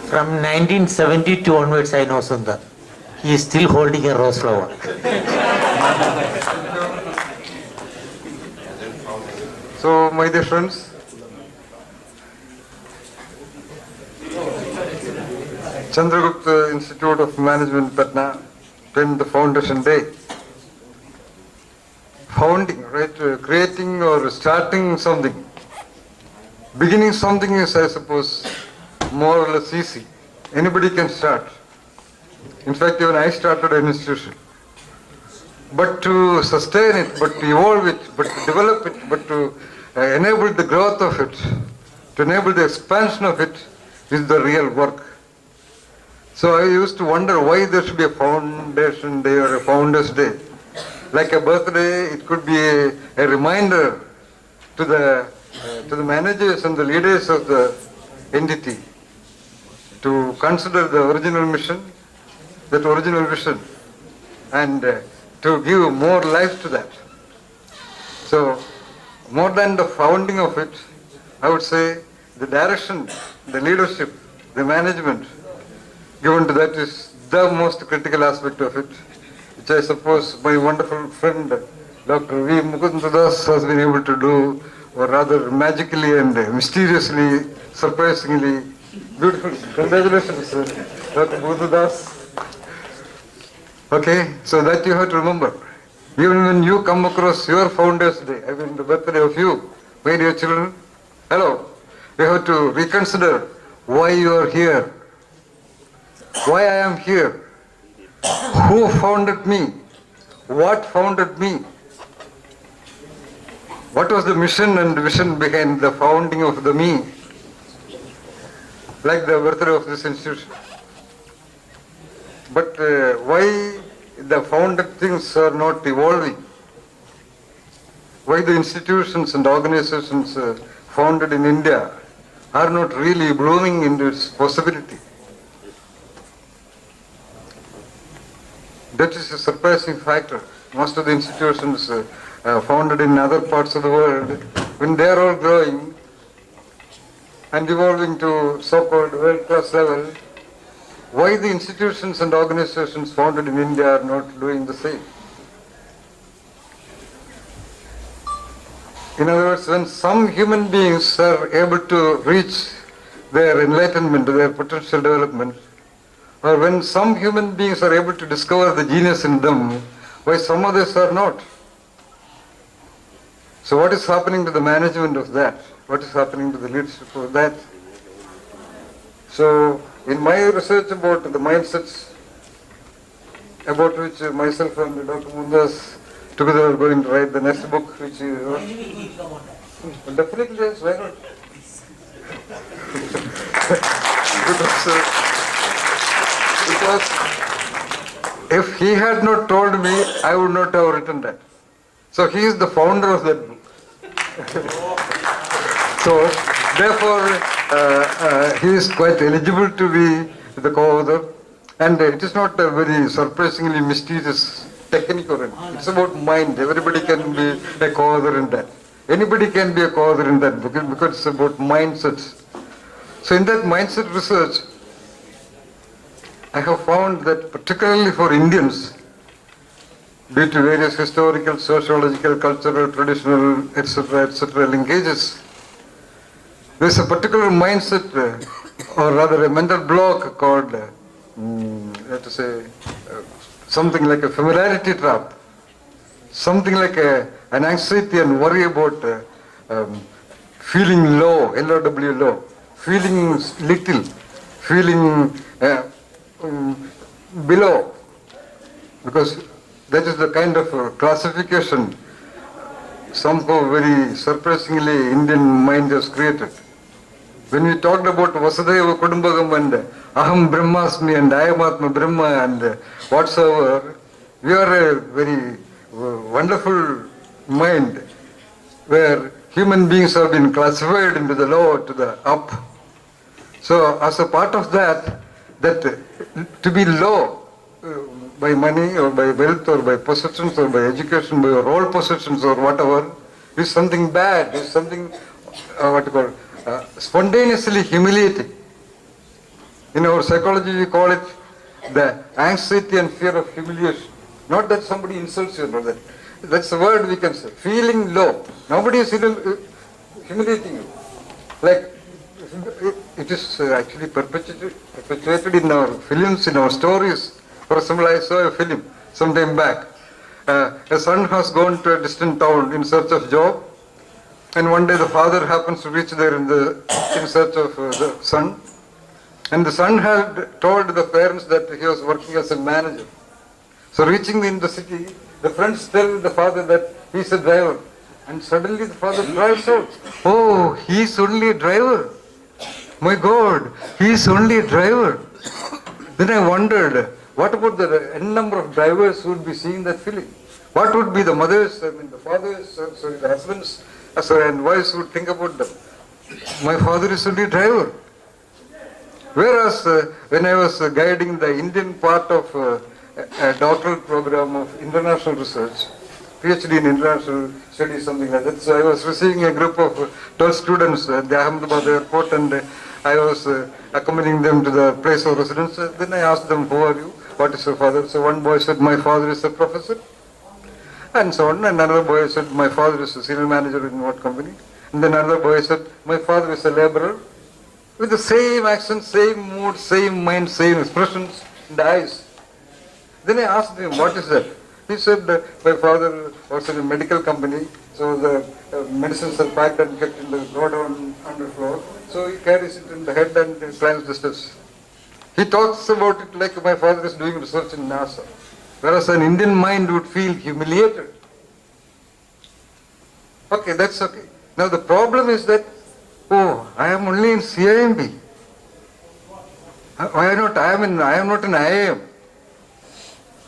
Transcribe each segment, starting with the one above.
From 1972 onwards, I know Sundar. He is still holding a rose flower. So, my dear friends, Chandragupta Institute of Management, Patna, 10th Foundation Day. Founding, right? Creating or starting something. Beginning something is, I suppose, more or less easy. Anybody can start. In fact, even I started an institution. But to sustain it, but to evolve it, but to develop it, but to enable the growth of it, to enable the expansion of it, is the real work. So I used to wonder why there should be a foundation day or a founders day. Like a birthday, it could be a reminder to the managers and the leaders of the entity to consider the original mission, that original vision, and to give more life to that. So, more than the founding of it, I would say the direction, the leadership, the management given to that is the most critical aspect of it, which I suppose my wonderful friend Dr. V. Mukundadas has been able to do, or rather magically and mysteriously, surprisingly, beautifully. Congratulations, Dr. Mukundadas. Okay, so that you have to remember. Even when you come across your Founders Day, I mean the birthday of you, my dear children, hello, you have to reconsider why you are here, why I am here, who founded me, what founded me, what was the mission and vision behind the founding of the me, like the birthday of this institution. But why the founded things are not evolving? Why the institutions and organizations founded in India are not really blooming into its possibility? That is a surprising factor. Most of the institutions founded in other parts of the world, when they are all growing and evolving to so-called world-class level, why the institutions and organizations founded in India are not doing the same? In other words, when some human beings are able to reach their enlightenment, their potential development, or when some human beings are able to discover the genius in them, why some others are not? So what is happening to the management of that? What is happening to the leadership of that? So, in my research about the mindsets about which myself and Dr. Mundas together are going to write the next book, which you wrote. Definitely, yes, why not? Because if he had not told me, I would not have written that. So he is the founder of that book. So therefore, he is quite eligible to be the co-author. And it is not a very surprisingly mysterious technique or anything. It's about mind. Everybody can be a co-author in that. Anybody can be a co-author in that book because it's about mindsets. So in that mindset research, I have found that particularly for Indians, due to various historical, sociological, cultural, traditional, etc., linkages, there is a particular mindset, or rather a mental block called, let us say, something like a familiarity trap, something like an anxiety and worry about feeling low, L-O-W low, feeling little, feeling below, because that is the kind of classification somehow very surprisingly Indian mind has created. When we talked about Vasudhaiva Kudumbakam and Aham Brahmasmi and Ayamatma Brahma and whatsoever, we are a very wonderful mind where human beings have been classified into the low to the up. So as a part of that to be low by money or by wealth or by possessions or by education, by role possessions or whatever, is something bad, is something spontaneously humiliating. In our psychology, we call it the anxiety and fear of humiliation. Not that somebody insults you, not that. That's the word we can say. Feeling low. Nobody is humiliating you. Like, it is actually perpetuated in our films, in our stories. For example, I saw a film some time back. A son has gone to a distant town in search of job, and one day the father happens to reach there in search of the son, and the son had told the parents that he was working as a manager. So reaching in the city, the friends tell the father that he's a driver, and suddenly the father cries out, "Oh, he's only a driver. My God, he's only a driver." Then I wondered, what about the n number of drivers who would be seeing that film? What would be the mothers, the fathers, the husbands, and wives who would think about them? My father is only a driver. Whereas when I was guiding the Indian part of a doctoral program of international research, PhD in international studies, something like that. So I was receiving a group of 12 students at the Ahmedabad airport, and I was accompanying them to the place of residence. Then I asked them, "Who are you? What is your father?" So one boy said, "My father is a professor," and so on. And another boy said, "My father is a senior manager in what company?" And then another boy said, "My father is a laborer," with the same accent, same mood, same mind, same expressions in the eyes. Then I asked him, "What is that?" He said, "My father works in a medical company, so the medicines are packed and kept in the godown underfloor. So he carries it in the head and climbs the steps." He talks about it like my father is doing research in NASA, whereas an Indian mind would feel humiliated. Okay, that's okay. Now the problem is that, "Oh, I am only in CIMB. Why not? I am not in IIM.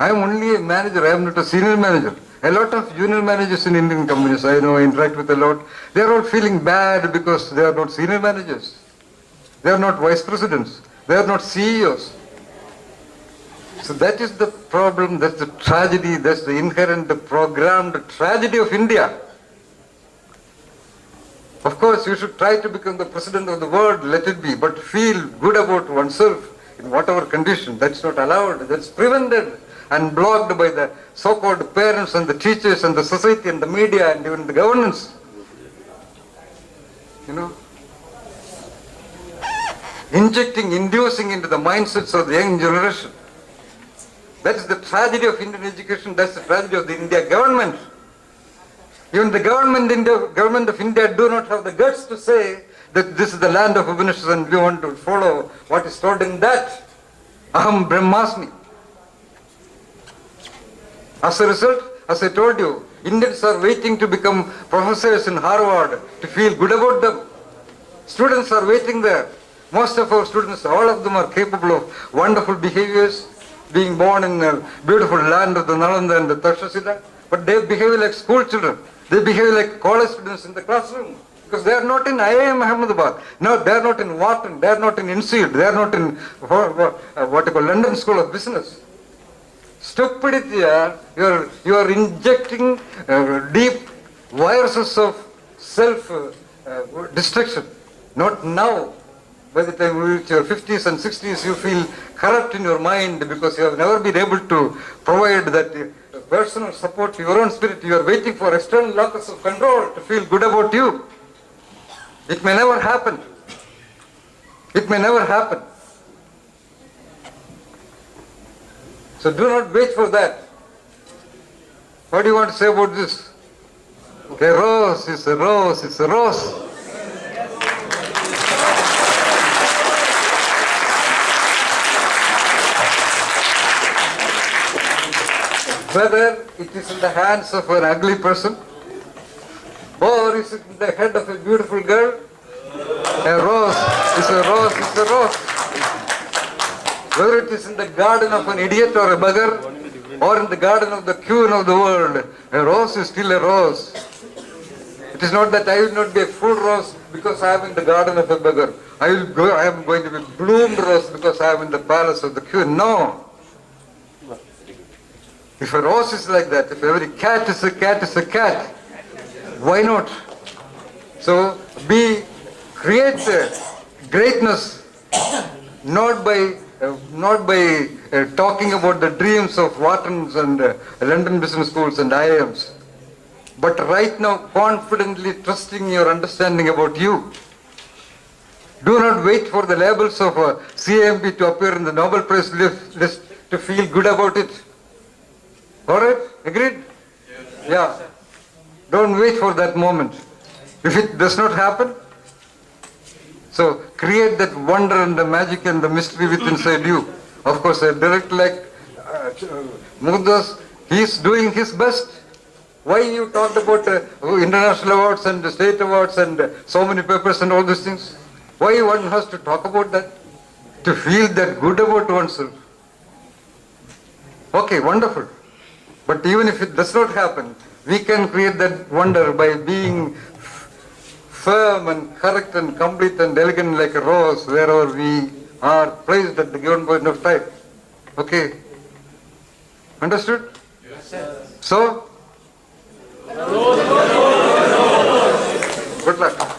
I am only a manager, I am not a senior manager." A lot of junior managers in Indian companies, I know, I interact with a lot, they are all feeling bad because they are not senior managers. They are not vice presidents. They are not CEOs. So that is the problem, that's the tragedy, that's the inherent, the programmed tragedy of India. Of course, you should try to become the president of the world, let it be, but feel good about oneself in whatever condition. That's not allowed, that's prevented and blocked by the so-called parents and the teachers and the society and the media and even the governance. You know, inducing into the mindsets of the young generation. That is the tragedy of Indian education, that's the tragedy of the India government. Even the government of India do not have the guts to say that this is the land of Upanishads and we want to follow what is told in that. Aham Brahmasmi. As a result, as I told you, Indians are waiting to become professors in Harvard to feel good about them. Students are waiting there. Most of our students, all of them are capable of wonderful behaviors, being born in a beautiful land of the Nalanda and the Takshashila, but they behave like school children. They behave like college students in the classroom because they are not in IIM Ahmedabad. No, they are not in Wharton, they are not in INSEAD, they are not in what you call London School of Business. Stupidity, you are injecting deep viruses of self-destruction. Not now. By the time you reach your 50s and 60s, you feel corrupt in your mind because you have never been able to provide that personal support to your own spirit. You are waiting for external locus of control to feel good about you. It may never happen. It may never happen. So do not wait for that. What do you want to say about this? A rose is a rose, it's a rose. Whether it is in the hands of an ugly person or is it in the head of a beautiful girl, a rose is a rose, is a rose. Whether it is in the garden of an idiot or a beggar or in the garden of the queen of the world, a rose is still a rose. It is not that I will not be a full rose because I am in the garden of a beggar. I am going to be bloomed rose because I am in the palace of the queen. No. If a rose is like that, if every cat is a cat is a cat, why not? So create greatness not by talking about the dreams of Whartons and London Business Schools and IIMs, but right now confidently trusting your understanding about you. Do not wait for the labels of CAMB to appear in the Nobel Prize list to feel good about it. All right? Agreed? Yeah. Don't wait for that moment. If it does not happen, so create that wonder and the magic and the mystery within inside you. Of course, a director like Murdas, he is doing his best. Why you talked about international awards and state awards and so many papers and all these things? Why one has to talk about that? To feel that good about oneself. Okay, wonderful. But even if it does not happen, we can create that wonder by being firm and correct and complete and elegant like a rose wherever we are placed at the given point of time. Okay? Understood? Yes, sir. So? Good luck.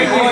Going